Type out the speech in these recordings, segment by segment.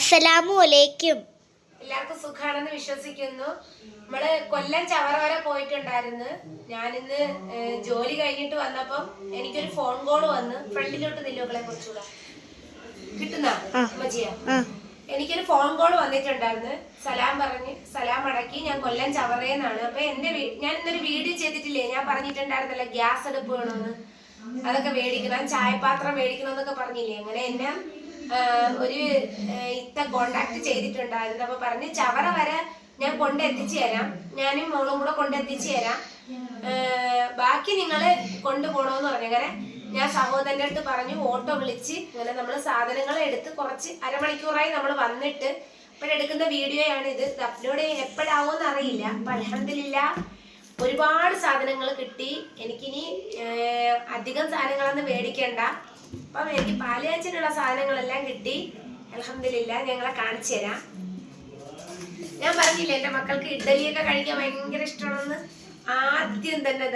അസ്സലാമു അലൈക്കും. എല്ലാവർക്കും സുഖാണെന്ന് വിശ്വസിക്കുന്നു. നമ്മള് കൊല്ലം ചവറ വരെ പോയിട്ടുണ്ടായിരുന്നു. ഞാനിന്ന് ജോലി കഴിഞ്ഞിട്ട് വന്നപ്പം എനിക്കൊരു ഫോൺ കോൾ വന്ന് ഫ്രണ്ടിലോട്ട് നില്ലുകളെ കുറച്ചുകൂടെ കിട്ടുന്ന മജിയ എനിക്കൊരു ഫോൺ കോൾ വന്നിട്ടുണ്ടായിരുന്നു. സലാം പറഞ്ഞ് സലാം അടക്കി ഞാൻ കൊല്ലം ചവറയെന്നാണ്. അപ്പൊ ഞാൻ ഇന്നൊരു വീഡിയോ ചെയ്തിട്ടില്ലേ, ഞാൻ പറഞ്ഞിട്ടുണ്ടായിരുന്നല്ലോ ഗ്യാസ് അടുപ്പ് വേണമെന്ന്, അതൊക്കെ മേടിക്കണം, ചായപാത്രം മേടിക്കണം എന്നൊക്കെ പറഞ്ഞില്ലേ. അങ്ങനെ എന്നെ ഒരു ഇത്ത കോണ്ടാക്ട് ചെയ്തിട്ടുണ്ടായിരുന്നു. അപ്പൊ പറഞ്ഞ് ചവറ വരെ ഞാൻ കൊണ്ടെത്തിച്ചു തരാം, ഞാനും മോളും കൂടെ കൊണ്ടെത്തിച്ചു തരാം, ബാക്കി നിങ്ങള് കൊണ്ടുപോകണമെന്ന് പറഞ്ഞു. അങ്ങനെ ഞാൻ സഹോദരന്റെ അടുത്ത് പറഞ്ഞു, ഓട്ടോ വിളിച്ച് അങ്ങനെ നമ്മൾ സാധനങ്ങൾ എടുത്ത് കുറച്ച് അരമണിക്കൂറായി നമ്മൾ വന്നിട്ട് ഇപ്പോഴെടുക്കുന്ന വീഡിയോയാണ് ഇത്. അപ്ലോഡ് എപ്പോഴാവോന്ന് അറിയില്ല. അപ്പൊ അൽഹംദുലില്ലാഹ് ഒരുപാട് സാധനങ്ങൾ കിട്ടി. എനിക്കിനി അധികം സാധനങ്ങളൊന്നും മേടിക്കണ്ട. അപ്പം എനിക്ക് പാലുകാച്ചിനുള്ള സാധനങ്ങളെല്ലാം കിട്ടി അൽഹംദുലില്ലാഹ്. ഞങ്ങളെ കാണിച്ചു തരാം. ഞാൻ പറഞ്ഞില്ലേ എന്റെ മക്കൾക്ക് ഇഡ്ഡലിയൊക്കെ കഴിക്കാൻ ഭയങ്കര ഇഷ്ടമാണെന്ന്. ആദ്യം തന്നെ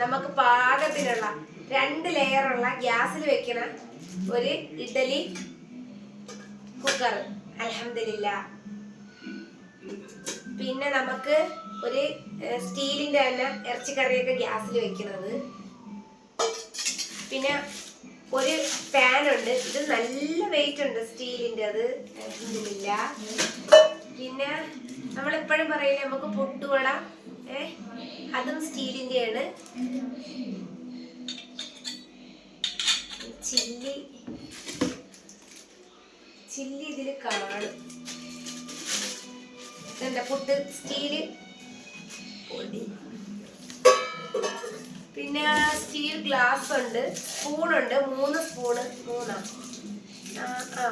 നമുക്ക് പാകത്തിനുള്ള 2 ലെയറുള്ള ഗ്യാസിൽ വെക്കണ ഒരു ഇഡ്ഡലി കുക്കർ അൽഹംദുലില്ലാഹ്. പിന്നെ നമുക്ക് ഒരു സ്റ്റീലിന്റെ തന്നെ ഇറച്ചിക്കറിയൊക്കെ ഗ്യാസിൽ വെക്കുന്നത്. പിന്നെ ഒരു പാൻ ഉണ്ട്, ഇത് നല്ല വെയിറ്റ് ഉണ്ട് സ്റ്റീലിന്റെ, അത് അൽഹംദുലില്ലാഹ്. പിന്നെ നമ്മളെപ്പോഴും പറയില്ലേ നമുക്ക് പൊട്ടുവട, അതും സ്റ്റീലിന്റെ ആണ്. ചില്ലി ഇതില് കാണും. ഇതെന്താ പുട്ട് സ്റ്റീല് പൊടി. പിന്നെ സ്റ്റീൽ ഗ്ലാസ് ഉണ്ട്, സ്പൂണുണ്ട്, 3 സ്പൂണ്,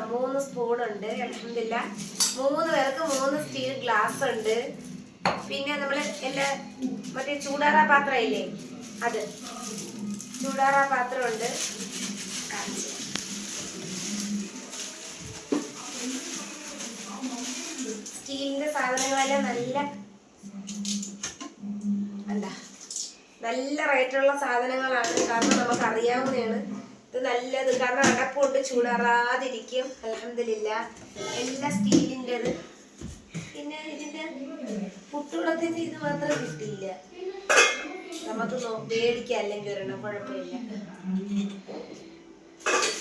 3 സ്പൂണുണ്ട് അൽഹംദുലില്ലാഹ്. 3 പേർക്ക് 3 സ്റ്റീൽ ഗ്ലാസ് ഉണ്ട്. പിന്നെ നമ്മള് എല്ലാ മറ്റേ ചൂടാറ പാത്രം ഇല്ലേ, അത് ചൂടാറ പാത്രം ഉണ്ട്. സ്റ്റീലിന്റെ സാധനങ്ങളെല്ലാം നല്ല റേറ്റുള്ള സാധനങ്ങളാണ്. കാരണം നമുക്ക് അറിയാവുന്നതാണ് ഇത് നല്ലത്. കാരണം അടപ്പുണ്ട്, ചൂടാറാതിരിക്കും അൽഹംദുലില്ലാഹ്. എല്ലാം സ്റ്റീലിൻ്റെത്. പിന്നെ ഇതിന്റെ പുട്ടുകുളത്തിന്റെ ഇത് മാത്രം കിട്ടിയില്ല, നമുക്ക് മേടിക്കാം അല്ലെങ്കിൽ ഒരെണ്ണം, കുഴപ്പമില്ല.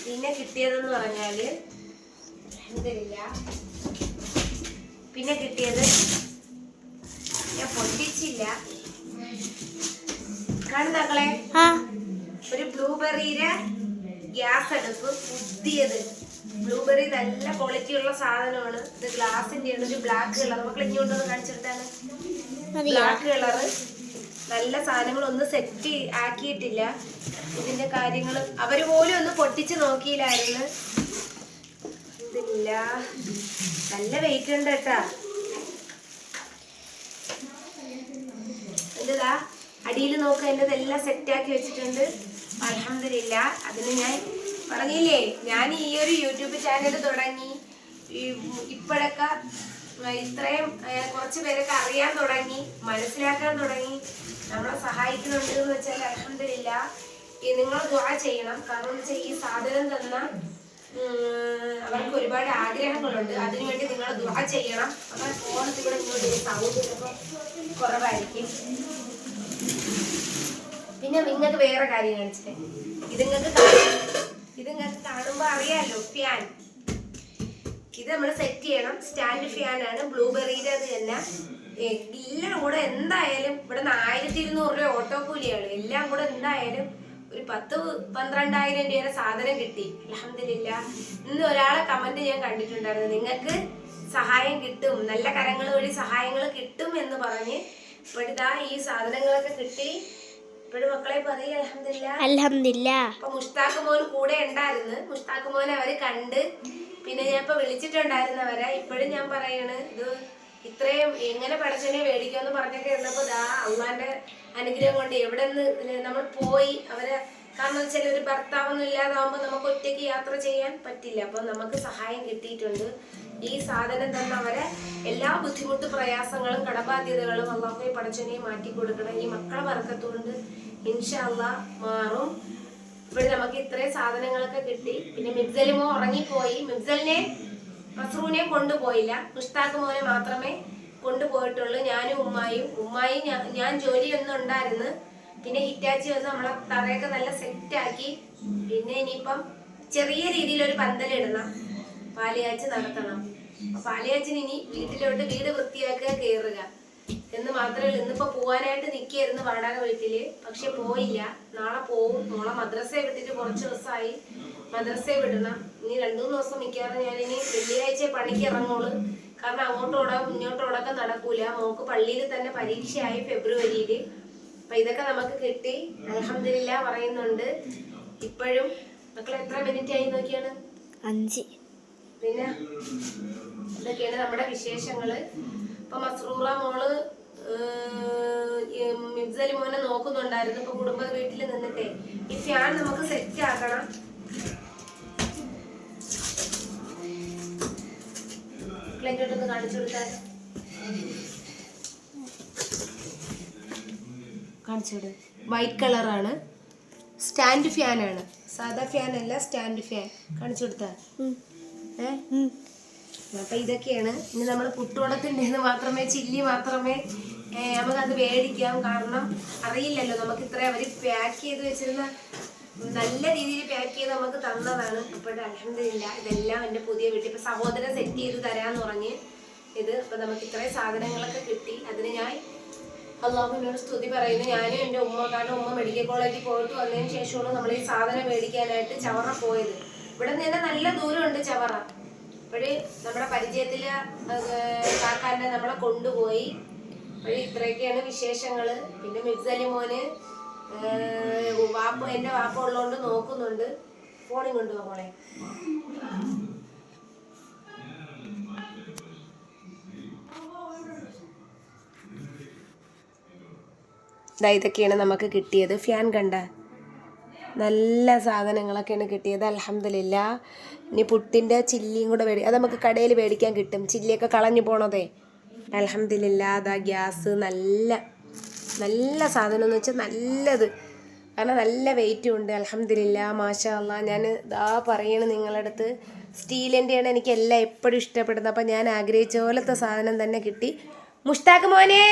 പിന്നെ കിട്ടിയതെന്ന് പറഞ്ഞാല് അൽഹംദുലില്ലാഹ്, പിന്നെ കിട്ടിയത് ഞാൻ പൊട്ടിച്ചില്ല, കാണുന്നക്കളെ, ഒരു ബ്ലൂബെറിയുടെ ഗ്യാസ് അടുപ്പ് പുതിയത്. ബ്ലൂബെറി നല്ല ക്വാളിറ്റി ഉള്ള സാധനമാണ്. ഇത് ഗ്ലാസിന്റെ ആണ്, ഒരു ബ്ലാക്ക് കളർ. നമുക്ക് ഇങ്ങോട്ടൊന്ന് കാണിച്ചെടുത്താണ്. ബ്ലാക്ക് കളറ് നല്ല സാധനങ്ങളൊന്നും സെറ്റ് ആക്കിയിട്ടില്ല. ഇതിന്റെ കാര്യങ്ങൾ അവര് പോലും ഒന്ന് പൊട്ടിച്ച് നോക്കിയില്ലായിരുന്നു. ഇതില്ല, നല്ല വെയിറ്റ് ഉണ്ട് കേട്ടാ. എന്താ അടിയിൽ നോക്കുക, എൻ്റെതെല്ലാം സെറ്റാക്കി വെച്ചിട്ടുണ്ട് അൽഹംദുലില്ലാഹ്. അതിന് ഞാൻ പറഞ്ഞില്ലേ, ഞാൻ ഈ ഒരു യൂട്യൂബ് ചാനൽ തുടങ്ങി ഇപ്പോഴൊക്കെ ഇത്രയും കുറച്ച് പേരൊക്കെ അറിയാൻ തുടങ്ങി, മനസ്സിലാക്കാൻ തുടങ്ങി, നമ്മളെ സഹായിക്കുന്നുണ്ട് എന്ന് വെച്ചാൽ അൽഹംദുലില്ലാഹ്. നിങ്ങൾ ദുആ ചെയ്യണം. കാരണം എന്ന് വെച്ചാൽ ഈ സാധനം തന്ന അവർക്ക് ഒരുപാട് ആഗ്രഹങ്ങളുണ്ട്, അതിനുവേണ്ടി നിങ്ങൾ ദുആ ചെയ്യണം. അങ്ങനെ ഫോണത്തിൽ കൂടെ ഇങ്ങോട്ട് സൗണ്ട് ചിലപ്പോൾ കുറവായിരിക്കും. പിന്നെ നിങ്ങൾക്ക് വേറെ കാര്യം കാണിച്ചിട്ടേ, ഇതിങ്ങൾക്ക് കാണുമ്പോ അറിയാലോ, ഫാൻ. ഇത് നമ്മൾ സെറ്റ് ചെയ്യണം. സ്റ്റാൻഡ് ഫാനാണ്, ബ്ലൂബെറിയുടെ അത് തന്നെ. എല്ലാം കൂടെ എന്തായാലും ഇവിടെ 1200 രൂപ ഓട്ടോ കൂലിയാണ്. എല്ലാം കൂടെ എന്തായാലും ഒരു 10-12,000 രൂപയുടെ സാധനം കിട്ടി അൽഹംദുലില്ലാഹ്. ഇന്ന് ഒരാളെ കമന്റ് ഞാൻ കണ്ടിട്ടുണ്ടായിരുന്നു, നിങ്ങൾക്ക് സഹായം കിട്ടും, നല്ല കരങ്ങൾ വഴി സഹായങ്ങൾ കിട്ടും എന്ന് പറഞ്ഞ്. ഇപ്പോഴിതാ ഈ സാധനങ്ങളൊക്കെ കിട്ടി. ഇപ്പോഴും മക്കളെ പറയും അൽഹംദുലില്ലാഹ്. അപ്പൊ മുഷ്താഖ് മോൻ കൂടെ ഉണ്ടായിരുന്നു. മുഷ്താഖ് മോൻ അവര് കണ്ട്. പിന്നെ ഞാൻ ഇപ്പൊ വിളിച്ചിട്ടുണ്ടായിരുന്നവരെ. ഇപ്പോഴും ഞാൻ പറയണ്, ഇത് ഇത്രയും എങ്ങനെ പഠിച്ചനെ മേടിക്കുമെന്ന് പറഞ്ഞൊക്കെ ഇരുന്നപ്പോ അള്ളാന്റെ അനുഗ്രഹം കൊണ്ട് എവിടെ നിന്ന് നമ്മൾ പോയി അവരെ. കാരണം വെച്ചാൽ ഒരു ഭർത്താവൊന്നും ഇല്ലാതാവുമ്പോ നമുക്ക് ഒറ്റയ്ക്ക് യാത്ര ചെയ്യാൻ പറ്റില്ല. അപ്പൊ നമുക്ക് സഹായം കിട്ടിയിട്ടുണ്ട്. ഈ സാധനം തന്നവരെ എല്ലാ ബുദ്ധിമുട്ട് പ്രയാസങ്ങളും കടബാധ്യതകളും അള്ളാഹുവെ പഠിച്ചനെ മാറ്റി കൊടുക്കണം. ഈ മക്കളെ ബർക്കത്തുകൊണ്ട് ഇൻഷാ അല്ലാഹ് മാറും. ഇവിടെ നമുക്ക് ഇത്രയും സാധനങ്ങളൊക്കെ കിട്ടി. പിന്നെ മിഫ്സലിമോ ഉറങ്ങിപ്പോയി. മിഫ്സലിനെ മസ്റൂനെ കൊണ്ടുപോയില്ല. മുസ്താഖ് മോനെ മാത്രമേ കൊണ്ടുപോയിട്ടുള്ളൂ. ഞാനും ഉമ്മായും ഞാൻ ജോലിയൊന്നും ഉണ്ടായിരുന്നു. പിന്നെ ഹിറ്റാച്ചി വന്ന് നമ്മളെ തറയൊക്കെ നല്ല സെറ്റാക്കി. പിന്നെ ഇനിയിപ്പം ചെറിയ രീതിയിലൊരു പന്തലിടണം, പാലുകാച്ച് നടത്തണം. പാലുകാച്ചിന് ഇനി വീട്ടിലോട്ട് വീട് വൃത്തിയാക്കുക, കയറുക എന്ന് മാത്രമേ ഉള്ളൂ. ഇന്നിപ്പോ പോവാനായിട്ട് നിൽക്കായിരുന്നു വാടക വീട്ടില്, പക്ഷെ പോയില്ല. നാളെ പോവും. മോളെ മദ്രസയെ വിട്ടിട്ട് കുറച്ച് ദിവസമായി. മദ്രസയെ വിടണം. ഇനി 2-3 ദിവസം മിക്കവാറും ഞാനിനി വെള്ളിയാഴ്ച പണിക്ക് ഇറങ്ങുള്ളൂ. കാരണം അങ്ങോട്ടോടാം ഇങ്ങോട്ടോടൊക്കെ നടക്കൂല. മോക്ക് പള്ളിയിൽ തന്നെ പരീക്ഷയായി ഫെബ്രുവരിയിൽ. അപ്പൊ ഇതൊക്കെ നമുക്ക് കിട്ടി, അൽഹംദുലില്ലാഹ് പറയുന്നുണ്ട്. ഇപ്പോഴും മക്കളെ എത്ര മിനിറ്റ് ആയി നോക്കിയാണ്? 5. പിന്നെ ഇതൊക്കെയാണ് നമ്മുടെ വിശേഷങ്ങള്. ഇപ്പൊ മസ്റൂറ മോള് മിഫ്സലി മോനെ നോക്കുന്നുണ്ടായിരുന്നു. ഇപ്പൊ കുടുംബ വീട്ടിൽ നിന്നിട്ടേ ഈ ഫാൻ നമുക്ക് സെറ്റ് ആക്കണം. ക്ലൈറ്റോട്ടൊന്ന് കാണിച്ചു കൊടുത്താൽ കാണിച്ചോട്. വൈറ്റ് കളറാണ്, സ്റ്റാൻഡ് ഫാനാണ്, സാധാ ഫാൻ അല്ല, സ്റ്റാൻഡ് ഫാൻ. കാണിച്ചു കൊടുത്താ അപ്പൊ ഇതൊക്കെയാണ്. ഇനി നമ്മൾ പുട്ടുവടത്തിൻ്റെ മാത്രമേ ചില്ലി മാത്രമേ നമുക്കത് മേടിക്കാം. കാരണം അറിയില്ലല്ലോ, നമുക്ക് ഇത്ര അവർ പാക്ക് ചെയ്ത് വെച്ചിരുന്ന നല്ല രീതിയിൽ പാക്ക് ചെയ്ത് നമുക്ക് തന്നതാണ്. അപ്പോഴും അൽഹംദുലില്ലാഹ് ഇതെല്ലാം എൻ്റെ പുതിയ വീട്ടിൽ ഇപ്പൊ സഹോദരൻ സെറ്റ് ചെയ്ത് തരാന്ന് പറഞ്ഞ് ഇത് ഇപ്പൊ നമുക്ക് ഇത്രയും സാധനങ്ങളൊക്കെ കിട്ടി. അതിന് ഞാൻ അള്ളാഹുവിനോട് സ്തുതി പറയുന്നു. ഞാനും എൻ്റെ ഉമ്മ, കാരണം ഉമ്മ മെഡിക്കൽ കോളേജിൽ പോയിട്ട് വന്നതിന് ശേഷമാണ് നമ്മൾ ഈ സാധനം മേടിക്കാനായിട്ട് ചവറ പോയത്. ഇവിടെ നിന്ന് തന്നെ നല്ല ദൂരമുണ്ട് ചവറ. അപ്പോഴ് നമ്മുടെ പരിചയത്തില് കാക്കാൻ്റെ നമ്മളെ കൊണ്ടുപോയി. അപ്പോഴ് ഇത്രയൊക്കെയാണ് വിശേഷങ്ങള്. പിന്നെ മിഫ്സലി മോന് എൻ്റെ വാപ്പ ഉള്ളതുകൊണ്ട് നോക്കുന്നുണ്ട്. ഫോണിൽ കൊണ്ടുപോകാം മോളെ. ഇതൊക്കെയാണ് നമുക്ക് കിട്ടിയത്. ഫാൻ കണ്ട നല്ല സാധനങ്ങളൊക്കെയാണ് കിട്ടിയത്, അൽഹംദുലില്ലാഹ്. ഇനി പുട്ടിൻ്റെ ചില്ലിയും കൂടെ അത് നമുക്ക് കടയിൽ മേടിക്കാൻ കിട്ടും. ചില്ലിയൊക്കെ കളഞ്ഞു പോണതേ. അൽഹംദുലില്ലാഹ്. അതാ ഗ്യാസ് നല്ല നല്ല സാധനം എന്ന് വെച്ചാൽ നല്ലത്, കാരണം നല്ല വെയിറ്റും ഉണ്ട്. അൽഹംദുലില്ലാഹ് മാഷാ അല്ലാഹ്. ഞാൻ ഇതാ പറയണ നിങ്ങളുടെ അടുത്ത്, സ്റ്റീലിൻ്റെയാണ് എനിക്കെല്ലാം എപ്പോഴും ഇഷ്ടപ്പെടുന്നത്. അപ്പം ഞാൻ ആഗ്രഹിച്ച പോലത്തെ സാധനം തന്നെ കിട്ടി. മുഷ്താഖ് മോനെ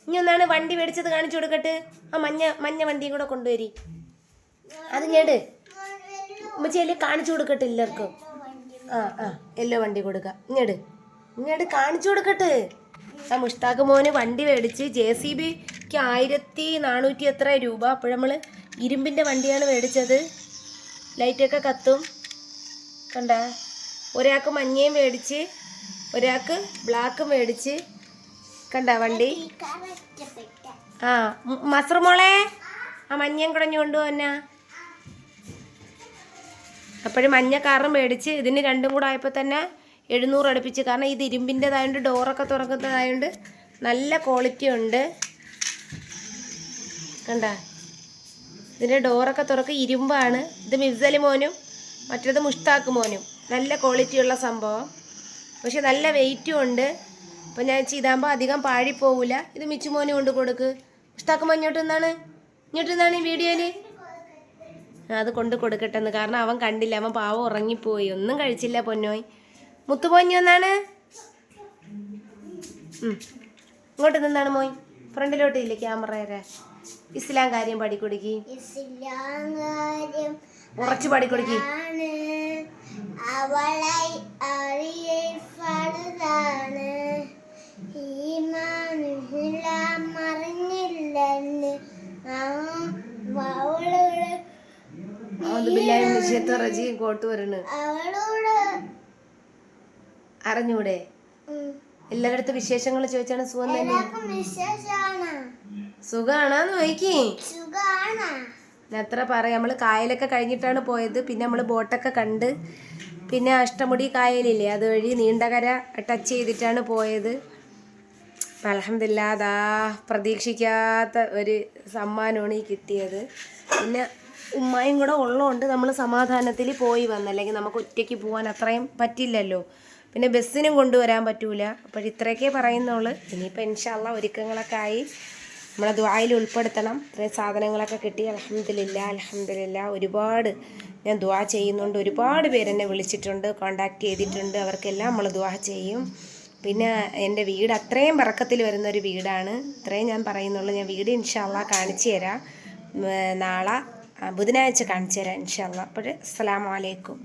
ഇനി ഒന്നാണ് വണ്ടി മേടിച്ചത് കാണിച്ചു കൊടുക്കട്ടെ. ആ മഞ്ഞ വണ്ടിയും കൂടെ കൊണ്ടുവരി. അത് ഞേട് ഉമ്മച്ചി കാണിച്ചു കൊടുക്കട്ടെ എല്ലാവർക്കും. യെല്ലോ വണ്ടി കൊടുക്കാം. ഇങ്ങോട്ട് കാണിച്ചു കൊടുക്കട്ടെ. ആ മുഷ്താഖ് മോന് വണ്ടി മേടിച്ച് JCBക്ക് 1400 എത്ര രൂപ. അപ്പോൾ നമ്മൾ ഇരുമ്പിൻ്റെ വണ്ടിയാണ് മേടിച്ചത്. ലൈറ്റൊക്കെ കത്തും കണ്ട. ഒരാൾക്ക് മഞ്ഞയും മേടിച്ച് ഒരാൾക്ക് ബ്ലാക്കും മേടിച്ച് കണ്ട വണ്ടി. മസ്റു മോളെ ആ മഞ്ഞയും കുടഞ്ഞു കൊണ്ടുപോന്നാ. അപ്പോഴും മഞ്ഞ കാറും മേടിച്ച് ഇതിന് രണ്ടും കൂടെ ആയപ്പോൾ തന്നെ 700 അടുപ്പിച്ച്. കാരണം ഇത് ഇരുമ്പിൻ്റെതായതുകൊണ്ട് ഡോറൊക്കെ തുറക്കുന്നതായതുകൊണ്ട് നല്ല ക്വാളിറ്റി ഉണ്ട് കണ്ട. ഇതിൻ്റെ ഡോറൊക്കെ തുറക്കുക ഇരുമ്പാണ്. ഇത് മിഫ്സലി മോനും മറ്റേത് മുഷ്താഖ് മോനും. നല്ല ക്വാളിറ്റിയുള്ള സംഭവം, പക്ഷെ നല്ല വെയിറ്റും ഉണ്ട്. അപ്പോൾ ഞാൻ ചെയ്താകുമ്പോൾ അധികം പാഴിപ്പോവില്ല. ഇത് മിച്ചു മോനും കൊണ്ട് കൊടുക്ക്. മുഷ്താഖ് മോൻ ഇങ്ങോട്ട് നിന്നാണ് ഈ വീഡിയോയിൽ. അത് കൊണ്ട് കൊടുക്കട്ടെന്ന്, കാരണം അവൻ കണ്ടില്ല, അവൻ പാവം ഉറങ്ങിപ്പോയി, ഒന്നും കഴിച്ചില്ല പൊന്നോയ്. മുത്തുപോഞ്ഞി ഒന്നാണ്. ഇങ്ങോട്ട് നിന്നാണ് മോയ്, ഫ്രണ്ടിലോട്ട് ഇല്ലേ ക്യാമറ വരെ. ഇസ്ലാം കാര്യം പാടിക്കൊടുക്കി, ഉറച്ചു പാടിക്കൊടുക്കി. കോട്ട് വരണ് അറിഞ്ഞൂടെ? എല്ലാവരുടെ വിശേഷങ്ങൾ ചോദിച്ചാണ്. സുഖം തന്നെ, സുഖാണോന്ന് ചോദിക്കേ. എത്ര പറയാം. നമ്മൾ കായലൊക്കെ കഴിഞ്ഞിട്ടാണ് പോയത്. പിന്നെ നമ്മൾ ബോട്ടൊക്കെ കണ്ട്, പിന്നെ അഷ്ടമുടി കായലില്ലേ അതുവഴി നീണ്ടകര ടച്ച് ചെയ്തിട്ടാണ് പോയത്. അൽഹംദുലില്ലാഹ് അതാ പ്രതീക്ഷിക്കാത്ത ഒരു സമ്മാനമാണ് ഈ കിട്ടിയത്. പിന്നെ ഉമ്മായും കൂടെ ഉള്ളതുകൊണ്ട് നമ്മൾ സമാധാനത്തിൽ പോയി വന്നല്ലെങ്കിൽ നമുക്ക് ഒറ്റയ്ക്ക് പോകാൻ അത്രയും പറ്റില്ലല്ലോ. പിന്നെ ബസ്സിനും കൊണ്ടുവരാൻ പറ്റൂല. അപ്പോൾ ഇത്രയൊക്കെ പറയുന്നുള്ളൂ. ഇനിയിപ്പോൾ ഇൻഷാ അല്ലാഹ് ഒരുക്കങ്ങളൊക്കെ ആയി നമ്മളെ ദുആയിൽ ഉൾപ്പെടുത്തണം. ഇത്രയും സാധനങ്ങളൊക്കെ കിട്ടി. അൽഹംദുലില്ലാ ഒരുപാട് ഞാൻ ദുആ ചെയ്യുന്നുണ്ട്. ഒരുപാട് പേരെന്നെ വിളിച്ചിട്ടുണ്ട്, കോണ്ടാക്ട് ചെയ്തിട്ടുണ്ട്. അവർക്കെല്ലാം നമ്മൾ ദുആ ചെയ്യും. പിന്നെ എൻ്റെ വീട് അത്രയും ബറക്കത്തിൽ വരുന്നൊരു വീടാണ്. ഇത്രയും ഞാൻ പറയുന്നുള്ളൂ. ഞാൻ വീട് ഇൻഷാ അല്ലാഹ് കാണിച്ചു തരാം. നാളെ ബുധനാഴ്ച കാണിച്ചു തരാം ഇൻഷാ അല്ലാഹ്. അപ്പോൾ അസ്സലാമു അലൈക്കും.